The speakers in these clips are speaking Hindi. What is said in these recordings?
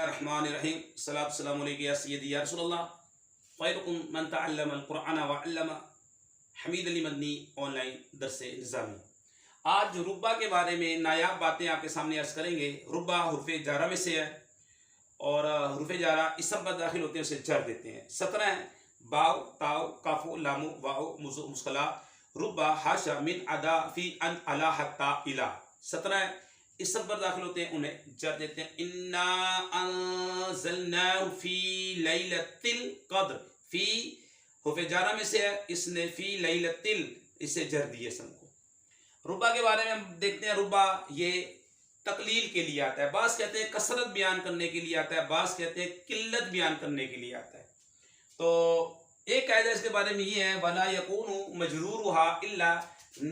रहमानिर्रहीम सलात सलाम अलैका या सय्यदी या रसूलल्लाह ख़ैरुकुम मन तअल्लम अल-क़ुरआन व अल्लम। हमीद अली मदनी ऑनलाइन दरस निज़ामी। आज रुब्बा के बारे में नायाब बातें आपके सामने अर्ज़ करेंगे। रुब्बा हुर्फ़ जारा में से है और हुर्फ़ जारा इसम पर दाखिल होते हैं उसे जर देते हैं। 17 हैं बाव ताव काफो लामु वाओ मुज़ो मुस्कला रुब्बा हाशा मिन अदा फ़ी अन अला हत्ता इला। 17 इस सब पर दाखिल होते हैं उन्हें जर देते हैं। इन्ना अंज़लनाहु फ़ी लैलतिल क़द्र। फ़ी हुर्फ़ जारा में से है, इसने फ़ी लैलतिल इसे जर दिए सम को। रुब्बा के बारे में हम देखते हैं। रुब्बा ये तकलील के लिए आता है, बास कहते हैं कसरत बयान करने के लिए आता है, बास कहते हैं किल्लत बयान करने के लिए आता है। तो एक कायदा इसके बारे में ये है वला यकूनु मजरूरुहा इल्ला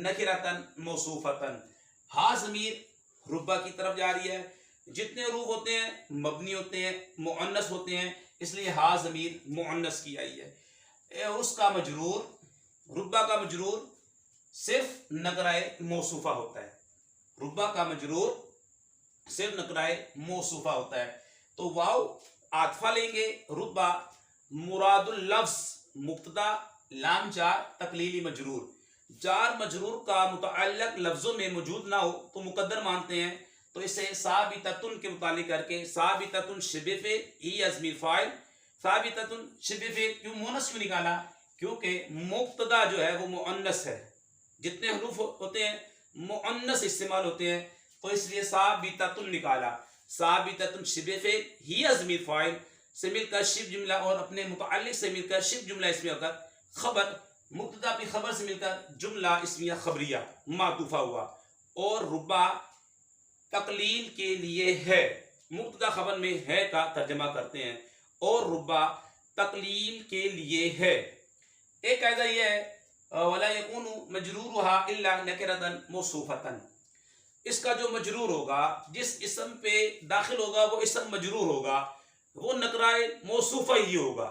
नकिरतन मौसूफतन। हा ज़मीर रुब्बा की तरफ जा रही है। जितने रूफ होते हैं मबनी होते हैं, मुअन्नस होते हैं, इसलिए हा ज़मीर मुअन्नस की आई है। उसका मजरूर रुब्बा का मजरूर सिर्फ नकराए मौसूफा होता है। रुब्बा का मजरूर सिर्फ नकराए मौसूफा होता है। तो वाव आतफा लेंगे। रुब्बा मुरादुल लफ्ज़ मुक्तदा लाम जार तकलीली मजरूर। जार मजरूर का मुतअल्लिक लफ्ज़ों में मौजूद ना हो तो मुकद्दर मानते हैं। तो इसे साबिततुन के मुतालिक करके साबिततुन शिबे फ़ेल ही अज़मीर फ़ाइल। साबिततुन शिबे फ़ेल क्यों मुअन्नस क्यों निकाला? क्योंकि मुक्तदा जो है वो मुअन्नस है। जितने हरूफ होते हैं मुअन्नस इस्तेमाल होते हैं, तो इसलिए साबिततुन निकाला। साबिततुन शिबे फ़ेल ही अज़मीर फ़ाइल से मिलकर शिब जुमला और अपने मुतअल्लिक से मिलकर शिब जुमला इसमें होकर खबर मुब्तदा अपनी खबर से मिलकर जुमला इसमिया खबरिया मातूफा हुआ। और रुब्बा तकलील के लिए है, मुब्तदा खबर में है का तर्जमा करते हैं और रुब्बा तकलील के लिए है। एक कायदा यह है वला यकूनु मजरूरुहा इल्ला नकिरतन मौसूफतन। इसका जो मजरूर होगा, जिस इसम पे दाखिल होगा वो इसम मजरूर होगा, वो नकराए मौसूफा ही होगा।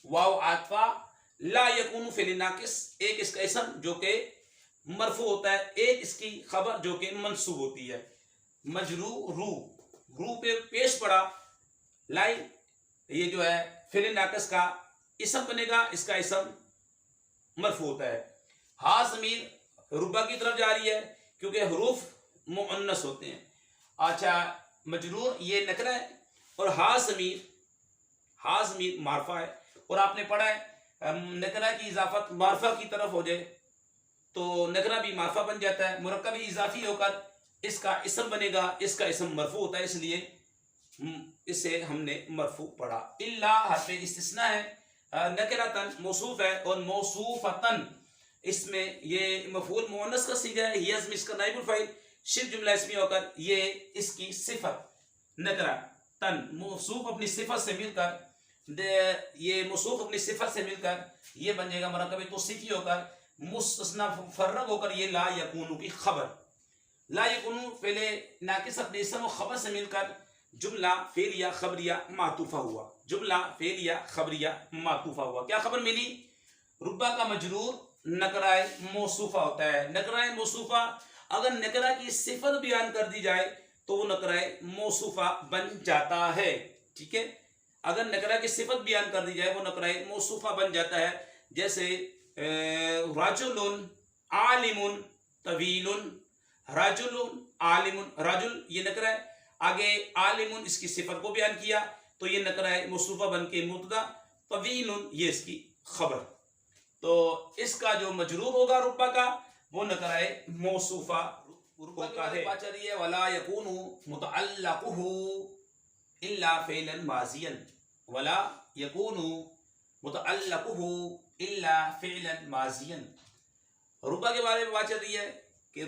वाव आतफा ला यकूनु फ़िल नाकिस, एक इसका इसम जो कि मरफू होता है, एक इसकी खबर जो कि मंसूब होती है। मजरूरू रू पे पेश पड़ा लाइन, ये जो है फ़िल नाकिस का इसम बनेगा, इसका इसम मरफू होता है। हा ज़मीर रुब्बा की तरफ जा रही है क्योंकि हरूफ मुअन्नस होते हैं। अच्छा, मजरूर ये नकरा है और हा ज़मीर मारफा है। और आपने पढ़ा है नकरा की इजाफत मारफा की तरफ हो जाए तो नकरा भी मारफा बन जाता है। मुरक्कब इजाफी होकर इसका इसम बनेगा, इसका इसम मरफू होता है, इसलिए इसे हमने मरफू पढ़ा। इल्ला हर्फ इस्तिस्ना है, नकरतन मौसूफ है और मौसूफतन इसमें ये मफूल मुअन्नस का सीगा है, ये इसका नाइबुल फ़ाइल शिब जुमला इसमी होकर ये इसकी सिफत नकरा तन मौसूफ अपनी सिफत से मिलकर ये मौसूफ अपनी सिफत से मिलकर ये बन जाएगा मरकब तौसीफी होकर मुस्तस्ना फर्रग होकर ये ला यकूनु की खबर। ला यकूनु पहले नाकिस अपने इसम और खबर से मिलकर जुमला फेलिया खबरिया मातूफा हुआ। जुमला फेलिया खबरिया मातूफा हुआ। क्या खबर मिली? रुब्बा का मजरूर नकराए मौसूफा होता है। नकराए मौसूफा अगर नकरा की सिफत बयान कर दी जाए तो वो नकराए मौसूफा बन जाता है। ठीक है, अगर नकरा की सिफत बयान कर दी जाए वो नकराए मौसूफा बन जाता है। जैसे राजुलुन आलिमुन तवीलुन, राजुलुन आलिमुन, राजुल ये नकरा है, आगे आलिमुन इसकी सिफत को बयान किया तो ये नकराए मौसूफा बन के मुब्तदा, तवीलुन ये इसकी खबर। तो इसका जो मजरूर होगा रुब्बा का वो नकराए मौसूफा होता है। वला यकूनु मुतअल्लिकुहु इल्ला फ़िलन माज़ियन, वला यकूनु मुतअल्लिकुहु इल्ला फ़िलन माज़ियन। रुब्बा के बारे में बात चल रही है कि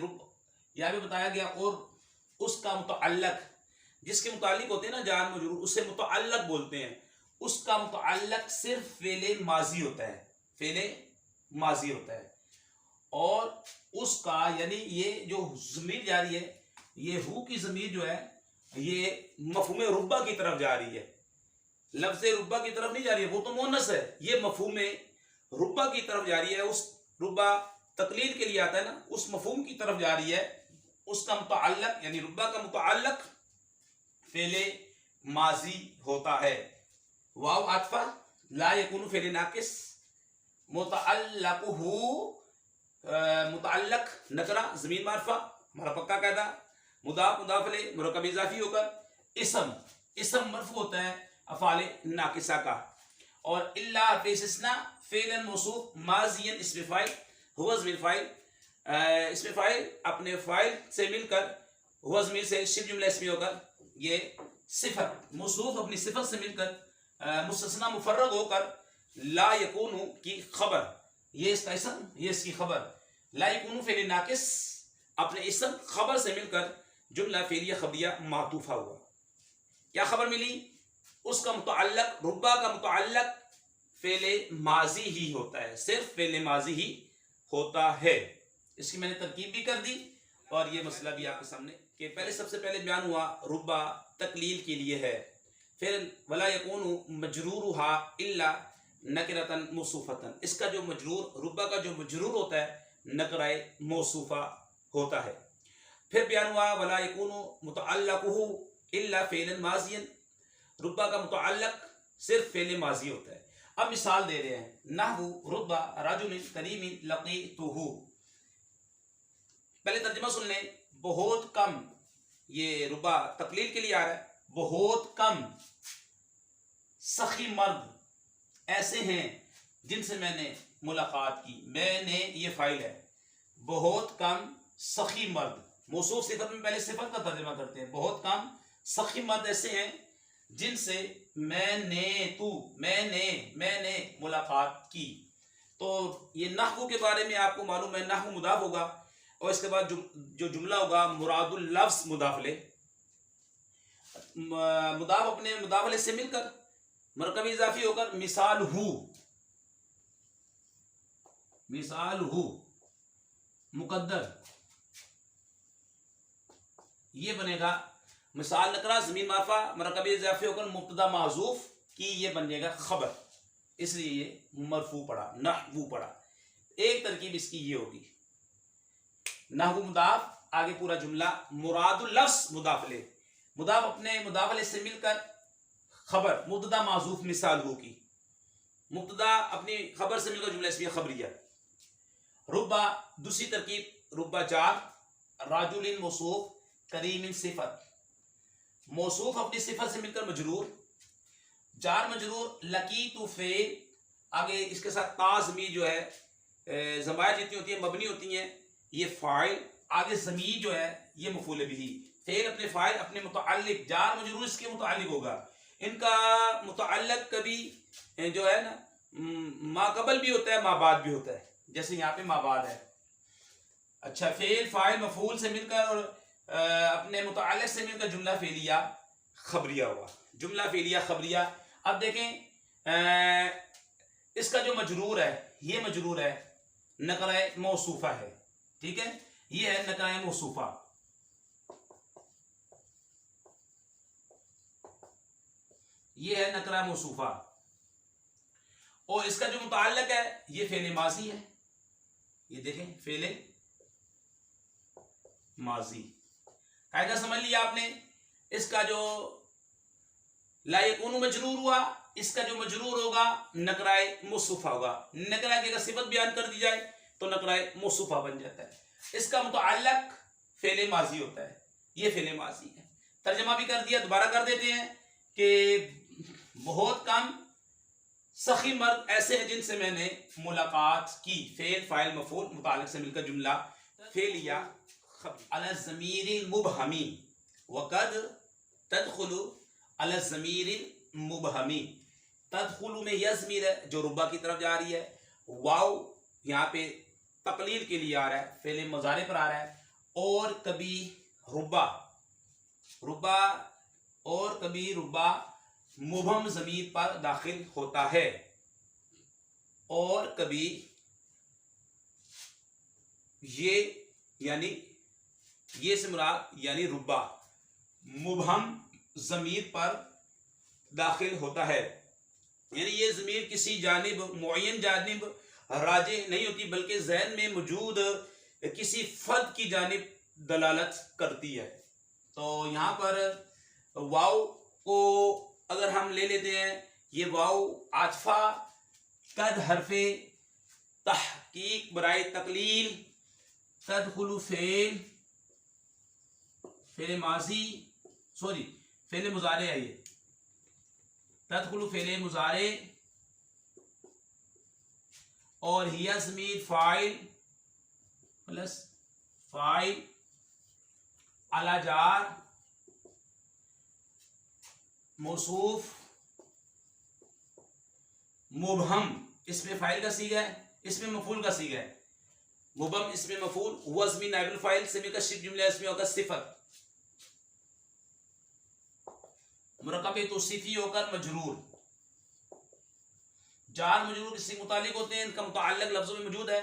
यहाँ भी बताया गया और उसका मुतअल्लिक जिसके मुतालिक होते हैं ना जान मजरूर, उससे मुतअल्लिक बोलते हैं। उसका मुतअल्लिक सिर्फ फ़ेले माजी होता है, फ़ेले माजी होता है। और उसका यानी ये जो ज़मीर जा रही है, ये हु की ज़मीर जो है ये मफ़हूम रुब्बा की तरफ जा रही है, लफ्ज़ रुब्बा की तरफ नहीं जा रही है, वो तो मुअन्नस है। ये मफ़हूम रुब्बा की तरफ जा रही है। उस रुब्बा तकलील के लिए आता है ना, उस मफ़हूम की तरफ जा रही है। उसका मुतअल्लिक यानी रुब्बा का मुतअल्लिक फ़ेले माजी होता है। वाव आतफा ला यकूनु फेल नाकिस मुतअल्लकुहु मुतअल्लक नकरा ज़मीन मारफा हमारा पक्का कायदा मुदाफ मुदाफ ले मुरक्कब इज़ाफ़ी होकर इसम मरफू होता है अफ़ाले नाकिसा का। और इल्ला इस्तिस्ना फ़िलन मौसूफ माज़ियन इसम फ़ाइल हुवा ज़मीर फ़ाइल इसमें फ़ाइल अपने फ़ाइल से मिलकर हुवा ज़मीर से शिब्ह जुमला इसमी होकर ये सिफत मौसूफ अपनी सिफत से मिलकर मुस्तस्ना मुफर्रग होकर ला यकूनु की खबर ये इसका इसम ये इसकी खबर ला यकूनु फ़िल नाकिस अपने इसम खबर से मिलकर जुमला फ़िलिया खबरिया मातूफा हुआ। क्या खबर मिली? उसका मुतअल्लक रुब्बा का मुतअल्लक फ़िल माजी ही होता है, सिर्फ फ़िल माजी ही होता है। इसकी मैंने तरकीब भी कर दी और ये मसला भी आपके सामने कि पहले सबसे पहले बयान हुआ रुब्बा तकलील के लिए है, फिर वला यकूनु मजरूरुहा इल्ला नकरतन मौसूफतन इसका जो मजरूर रुब्बा का जो मजरूर होता है नकराए मौसूफा होता है। फिर बयान हुआ वला यकूनु मुतअल्लकुहु इल्ला फ़िलन माज़ियन रुब्बा का मुतअल्लक सिर्फ फ़िल माजी होता है। अब मिसाल दे रहे हैं नहवु रुब्बा रजुलिन करीमिन लक़ीतुहु। पहले तर्जुमा सुन लें। बहुत कम ये रुब्बा तकलील के लिए आ रहा है। बहुत कम सखी मर्द ऐसे हैं जिनसे मैंने मुलाकात की। मैंने ये फाइल है। बहुत कम सखी मर्द मौसूफ सिफत में पहले सिफत का तर्जुमा करते हैं। बहुत कम सखी मर्द ऐसे हैं जिनसे मैंने मुलाकात की। तो ये नहवु के बारे में आपको मालूम है नहवु मुदाफ होगा और इसके बाद जो जुमला होगा मुरादुल लफ्ज़ मुदाफले मुदाफ अपने मुदाफले से मिलकर मरकब इजाफी होकर मिसाल हु मुकद्दर ये बनेगा। मिसाल नकरा ज़मीन मारफा मरकब इजाफी होकर मुब्तदा माज़ूफ की ये बन जाएगा खबर, इसलिए ये मरफू पड़ा नहवु पड़ा। एक तरकीब इसकी ये होगी नहवु मुदाफ आगे पूरा जुमला मुरादुल लफ्ज़ मुदाफले मुदाफ अपने मुदाफले से मिलकर खबर मुब्तदा माज़ूफ मिसाल हु की मुब्तदा अपनी खबर से मिलकर जुमला इसलिए खबरिया। रुब्बा दूसरी तरकीब रुब्बा जार राजुलिन मौसूफ करीमिन सिफत मौसूफ अपनी सिफत से मिलकर मजरूर जार मजरूर लकीतु फ़ेल आगे इसके साथ ताज़मी जो है ज़मायर जितनी होती है मबनी होती हैं ये फ़ाइल आगे ज़मीर जो है ये मफ़ूल बिही फ़ेल अपने फ़ाइल अपने मुतअल्लिक जार मजरूर इसके मुतअल्लिक होगा। इनका मुतअल्लिक कभी जो है ना माक़बल भी होता है माबाद भी होता है, जैसे यहाँ पे माबाद है। अच्छा फ़ेल फ़ाइल मफ़ूल से मिलकर और अपने मुतअल्लिक से मिलकर जुमला फ़ेलिया खबरिया हुआ। जुमला फ़ेलिया खबरिया। अब देखें इसका जो मजरूर है ये मजरूर है नकराए मौसूफा है, ठीक है, ये है नकराए मौसूफा। ये है नकरा मौसूफा और इसका जो मुतअल्लिक है ये फ़ेल माज़ी है। ये देखें फ़ेल माज़ी कायदा समझ लिया आपने। इसका जो ला यकूनु मजरूर हुआ इसका जो मजरूर होगा नकराए मौसूफा होगा। नकरा की अगर सिफत बयान कर दी जाए तो नकराए मौसूफा बन जाता है। इसका मुतअल्लिक फ़ेल माज़ी होता है, ये फ़ेल माज़ी है। तर्जमा भी कर दिया, दोबारा कर देते हैं कि बहुत कम सखी मर्द ऐसे हैं जिनसे मैंने मुलाकात की। फ़ेल फ़ाइल मफ़ूल मुतअल्लिक से मिलकर जुमला फ़ेलिया अला ज़मीरिल मुबहमी वक़द तदखुलु अला ज़मीरिल मुबहमी। तदखुलु में यह ज़मीर है जो रुब्बा की तरफ जा रही है। वाव यहाँ पे तकलील के लिए आ रहा है, फ़ेल मुज़ारे पर आ रहा है। और कभी रुब्बा मुबहम ज़मीर पर दाखिल होता है और कभी ये से मुराद यानी रुब्बा मुबहम ज़मीर पर दाखिल होता है, यानी ये ज़मीर किसी जानिब मुअय्यन जानिब राजे नहीं होती बल्कि ज़हन में मौजूद किसी फ़र्द की जानिब दलालत करती है। तो यहाँ पर वाव को अगर हम ले लेते हैं, ये वाव आतफा कद हरफे तहकीक बराए तकलील तदखुलु फेल माजी सॉरी फेल मुजारे है, ये तदखुलु फेल मुजारे और हिया ज़मीर फाइल प्लस फाइल अला जार मौसूफ मुबहम, इसमें फाइल का सीगा है, इसमें मफूल का सीगा है। मुबहम इसमें मफूल, हुआ ज़मीर नाइबुल फाइल, समी का शिफ जुमला इसमें होगा सिफत, मुरकब तौसीफी होकर मजरूर, जार मजरूर किससे मुतालिक होते हैं, इनका मुताल्लिक लफ्ज़ों में मौजूद है,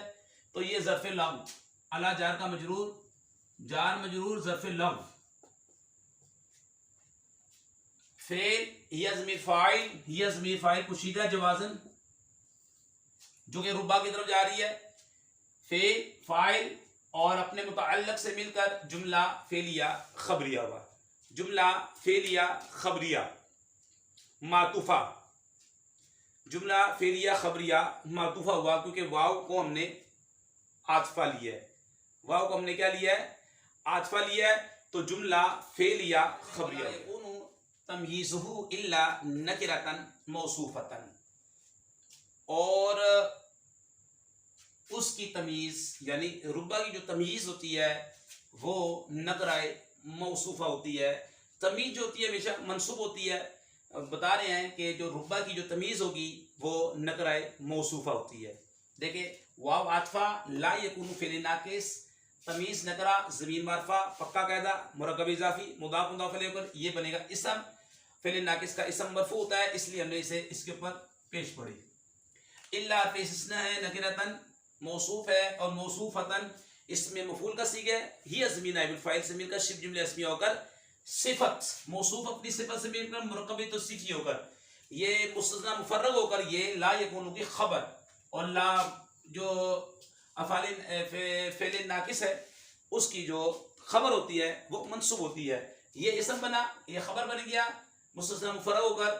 तो ये ज़र्फ़ लफ्ज़ अला जार का मजरूर, जार मजरूर ज़र्फ़ लफ्ज़, फेल हिया ज़मीर फाइल कुशीदा जवाज़न जो कि रुबा की तरफ जा रही है, फेल फाइल और अपने मुताल्लिक से मिलकर जुमला फेलिया खबरिया हुआ, जुमला फेलिया खबरिया मातूफा, जुमला फेलिया खबरिया मातूफा हुआ क्योंकि वाव को हमने आतफा लिया है, वाव को हमने क्या लिया है, आतफा लिया है, तो जुमला फेलिया खबरिया तमयीज़ुहु इल्ला नकिरतन मौसूफतन, और उसकी तमीज़ यानी रुबा की जो तमीज़ होती है वो नकराए मौसूफा होती है। तमीज़ जो होती है हमेशा मंसूब होती है, बता रहे हैं कि जो रुबा की जो तमीज़ होगी वो नकराए मौसूफा होती है। देखिए वाव आतफा ला यकूनु फ़िल नाकिस, तमीज़ नकरा ज़मीर मारफा पक्का कायदा मुरक्कब इज़ाफ़ी मुदाफ़ मुदाफ़ अलैहि होकर ये बनेगा इसम, फ़िल नाकिस का इसम मरफू होता है इसलिए हमने इसे इसके ऊपर पेश पढ़ी। इल्ला पेशना है नकिरतन मौसूफ है और मौसूफतन इसमें मफूल का सीगा है, हिया ज़मीर नाइबुल फ़ाइल से मिलकर शिफ जुमला इसमी होकर सिफत, मौसूफ अपनी सिफत से मिलकर मुरक्कब तौसीफ़ी होकर ये मुस्तस्ना मुफर्रग होकर ये ला यकूनु की खबर, और ला जो अफ़ालिन फ़ेल नाकिस है उसकी जो खबर होती है वो मंसूब होती है। ये इसम बना, ये खबर बन गया मुस्तस्ना मुफर्रग होकर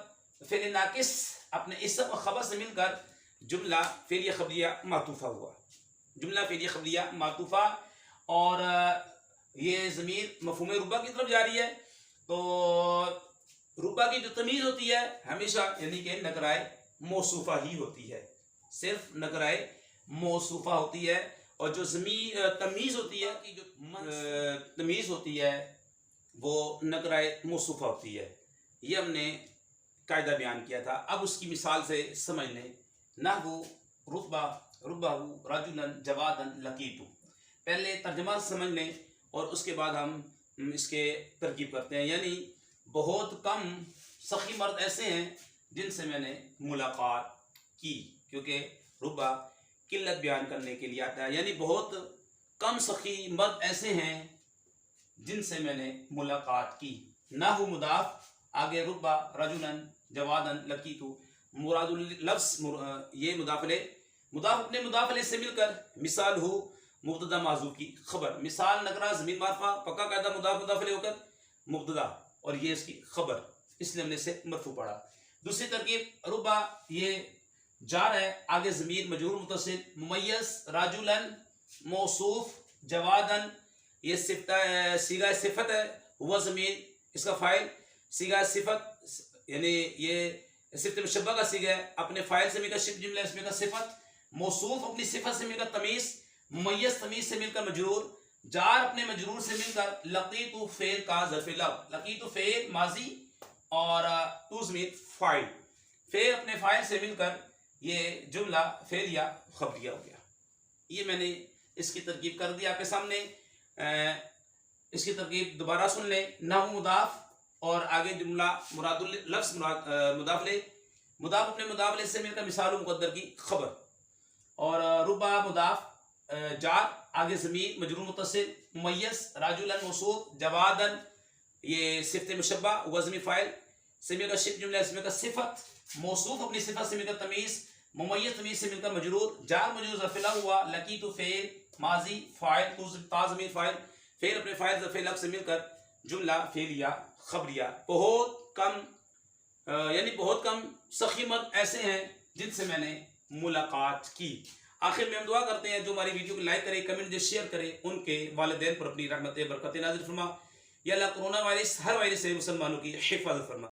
फ़ेल नाकिस अपने इसम और खबर से मिलकर जुमला फेलिया खबरिया मातूफा हुआ, जुमला फेलिया खबरिया मातूफा, और ये ज़मीर मफ़हूम रुबा की तरफ जा रही है, तो रुबा की जो तमीज़ होती है हमेशा यानी कि नकराए मौसूफा ही होती है, सिर्फ नकराए मौसूफा होती है, और जो ज़मीर तमीज़ होती है कि जो तमीज़ होती है वो नकराए मौसूफा होती है। ये हमने कायदा बयान किया था। अब उसकी मिसाल से समझ लें, नहवु रुतबा रुबाहु रजुलन जवादन लकीतु, पहले तर्जमा समझ लें और उसके बाद हम इसके तरकीब करते हैं। यानी बहुत कम सखी मर्द ऐसे हैं जिनसे मैंने मुलाकात की, क्योंकि रुबा किल्लत बयान करने के लिए आता है, यानी बहुत कम सखी मर्द ऐसे हैं जिनसे मैंने मुलाकात की। नहु मुदाफ आगे रुबा रजुलन जवादन लकीतु, मुरादुल लफ्ज़ ये मुदाफले मुदाफ अपने मुदाफले से मिलकर मिसाल हो मुब्तदा माज़ूफ की खबर, मिसाल नकरा ज़मीर मारफा पक्का कायदा मुदाफ मुदाफले होकर मुब्तदा और ये इसकी खबर, इसलिए हमने इसे मरफू पढ़ा। दूसरी तरकीब रुबा ये जार है, आगे ज़मीर मजरूर मुतसिल मुमय्यज़ राजुलन मौसूफ जवादन ये सीगा सिफत है, हुआ ज़मीर इसका फ़ाइल सीगा सिफत यानी ये सिफत मुशब्बह का सीगा है, अपने फ़ाइल से मिलकर शिफ जुमला इसमें का सिफत, मौसूफ अपनी सिफत से मिलकर तमीज़, मुमय्यज़ तमीज़ से मिलकर मजरूर, जार अपने मजरूर से मिलकर लकीतु फ़ेल का ज़र्फ़ लफ़्ज़, लकीतु फ़ेल माजी और तू ज़मीर फ़ाइल, फ़ेल अपने फ़ाइल से मिलकर ये जुमला फेलिया खबरिया हो गया। ये मैंने इसकी तरकीब कर दी आपके सामने। इसकी तरकीब दोबारा सुन लें। नहु मुदाफ और आगे जुमला मुरादुल लफ्ज़ मुदाफले, मुदाफ अपने मुदाफले से मिलकर मिसाल मुक़द्दर की खबर, और रुबा मुदाफ जार आगे ज़मीर मजरूर मुतसिल मुमय्यज़ राजुलन मौसूफ जवादन ये सिफ़त मुशब्बा वज़मी फ़ाइल से मिलकर शिफ जुमला इसमें का सिफत, मौसूफ अपनी सिफत से मिलकर तमीज़, मुमय्यज़ तमीज़ से मिलकर मजरूर, जार मजरूर ज़र्फ़ हुआ, लकीतु फ़ेल माजी फ़ाइल ता ज़मीर फ़ाइल, फ़ेल अपने फ़ाइल ज़र्फ़ लफ़्ज़ से मिलकर जुमला फेलिया खबरिया, बहुत कम यानी बहुत कम सखी मर्द ऐसे हैं जिनसे मैंने मुलाकात की। आखिर में हम दुआ करते हैं जो हमारी वीडियो को लाइक करे, कमेंट दे, शेयर करे, उनके वालिदैन पर अपनी रहमत बरकत नाज़िल फरमा। या अल्लाह कोरोना वायरस हर वायरस से मुसलमानों की हिफाजत फरमा।